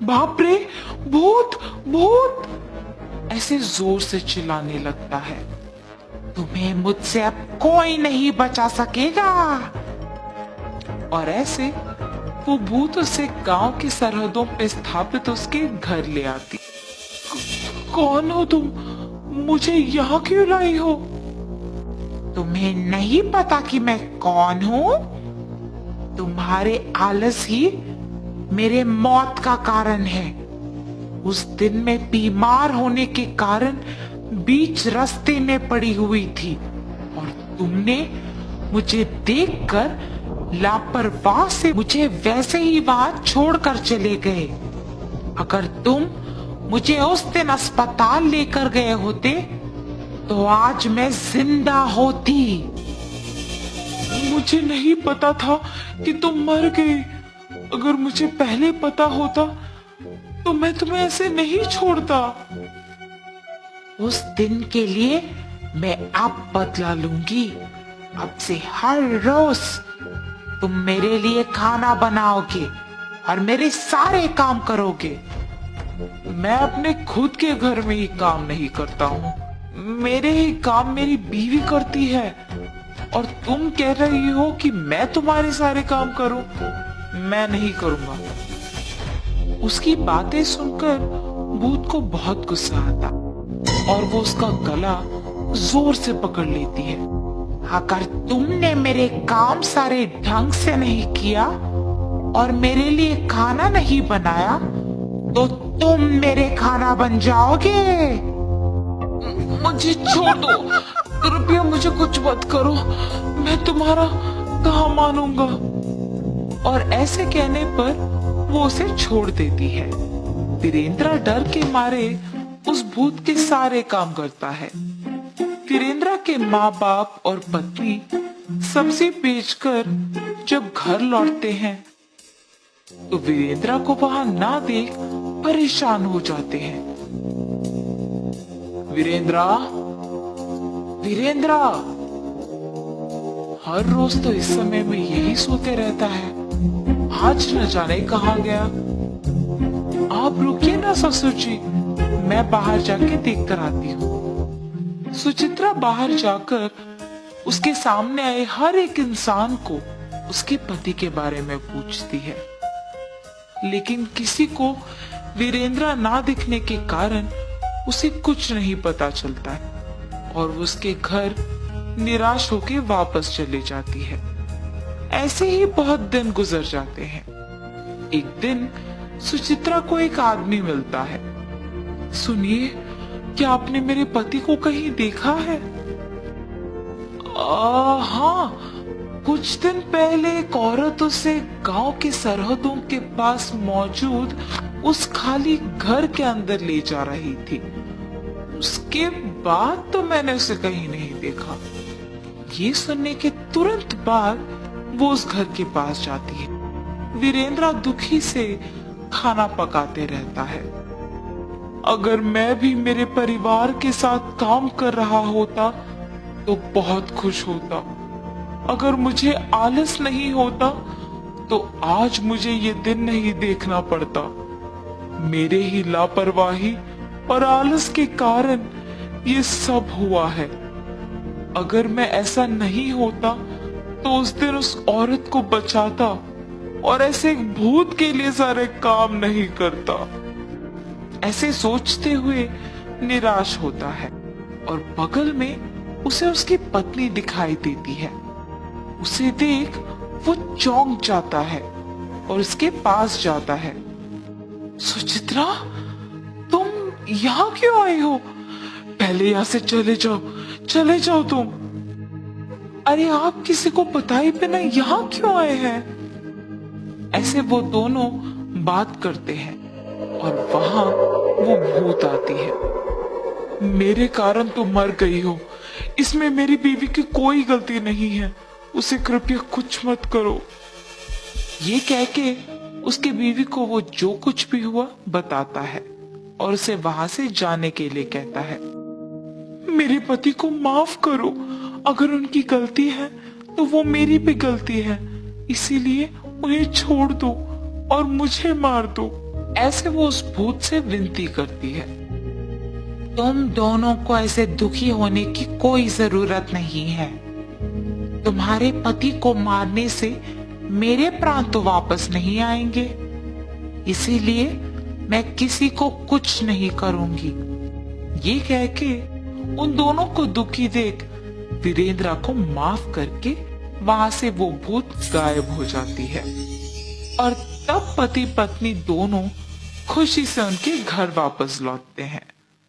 बाप रे, भूत भूत ऐसे जोर से चिल्लाने लगता है। तुम्हें मुझसे अब कोई नहीं बचा सकेगा। और ऐसे वो भूत उसे गांव की सरहदों पे स्थापित उसके घर ले आती। कौन हो तुम? मुझे यहाँ क्यों लाई हो? तुम्हें नहीं पता कि मैं कौन हूँ? तुम्हारे आलस ही मेरे मौत का कारण है। उस दिन मैं बीमार होने के कारण बीच रास्ते में पड़ी हुई थी और तुमने मुझे देखकर लापरवाह से मुझे वैसे ही वहां छोड़कर चले गए। अगर तुम मुझे उस दिन अस्पताल लेकर गए होते तो आज मैं जिंदा होती। मुझे नहीं पता था कि तुम मर गए। अगर मुझे पहले पता होता तो मैं तुम्हें ऐसे नहीं छोड़ता। उस दिन के लिए मैं अब बदला लूंगी। अब से हर रोज तुम मेरे लिए खाना बनाओगे और मेरे सारे काम करोगे। मैं अपने खुद के घर में ही काम नहीं करता हूँ, मेरे ही काम मेरी बीवी करती है। और तुम कह रही हो कि मैं तुम्हारे सारे काम करूं? मैं नहीं करूंगा। उसकी बातें सुनकर भूत को बहुत गुस्सा आता और वो उसका गला जोर से पकड़ लेती है। अगर तुमने मेरे काम सारे ढंग से नहीं किया और मेरे लिए खाना नहीं बनाया तो तुम मेरे खाना बन जाओगे। मुझे छोड़ दो, कृपया मुझे कुछ मत करो, मैं तुम्हारा कहाँ मानूंगा। और ऐसे कहने पर वो उसे छोड़ देती है। वीरेंद्र डर के मारे उस भूत के सारे काम करता है। वीरेंद्र के माँ बाप और पत्नी सब्जी बेचकर जब घर लौटते हैं तो वीरेंद्र को वहां ना देख परेशान हो जाते हैं। वीरेंद्र, वीरेंद्र हर रोज तो इस समय में यही सोते रहता है, आज न जाने कहाँ गया। आप रुकिए ना ससुर जी, मैं बाहर जाके देख कर आती हूँ। सुचित्रा बाहर जाकर उसके सामने आए हर एक इंसान को उसके पति के बारे में पूछती है, लेकिन किसी को वीरेंद्र ना दिखने के कारण उसे कुछ नहीं पता चलता है और वो उसके घर निराश होकर वापस चली जाती है। ऐसे ही बहुत दिन गुजर जाते हैं। एक दिन सुचित्रा को एक आदमी मिलता है। सुनिए, क्या आपने मेरे पति को कहीं देखा है? हाँ, कुछ दिन पहले एक औरत उसे गांव की सरहदों के पास मौजूद उस खाली घर के अंदर ले जा रही थी। उसके बाद तो मैंने उसे कहीं नहीं देखा। ये सुनने के तुरंत बाद वो उस घर के पास जाती है। वीरेंद्र दुखी से खाना पकाते रहता है। अगर मैं भी मेरे परिवार के साथ काम कर रहा होता तो बहुत खुश होता। अगर मुझे आलस नहीं होता तो आज मुझे ये दिन नहीं देखना पड़ता। मेरे ही लापरवाही और आलस के कारण ये सब हुआ है। अगर मैं ऐसा नहीं होता तो उस दिन उस औरत को बचाता और ऐसे एक भूत के लिए सारे काम नहीं करता। ऐसे सोचते हुए निराश होता है और बगल में उसे उसकी पत्नी दिखाई देती है। उसे देख वो चौंक जाता है और उसके पास जाता है। सुचित्रा, तुम यहाँ क्यों आई हो? पहले यहाँ से चले जाओ, चले जाओ तुम। अरे आप किसी को बताए बिना यहाँ क्यों आए हैं? ऐसे वो दोनों बात करते हैं और वहां वो भूत आती है। मेरे कारण तुम मर गई हो, इसमें मेरी बीवी की कोई गलती नहीं है, उसे कृपया कुछ मत करो। ये कह के उसकी बीवी को वो जो कुछ भी हुआ बताता है और उसे वहां से जाने के लिए कहता है। मेरे पति को माफ करो, अगर उनकी गलती है तो वो मेरी भी गलती है, इसीलिए उन्हें छोड़ दो और मुझे मार दो। ऐसे वो उस भूत से विनती करती है, तुम दोनों को ऐसे दुखी होने की कोई जरूरत नहीं है। तुम्हारे पति को मारने से मेरे प्राण तो वापस नहीं आएंगे, इसीलिए मैं किसी को कुछ नहीं करूंगी। ये कह के उन दोनों को दुखी देख वीरेंद्र को माफ करके वहां से वो भूत गायब हो जाती है और तब पति पत्नी दोनों खुशी से उनके घर वापस लौटते हैं।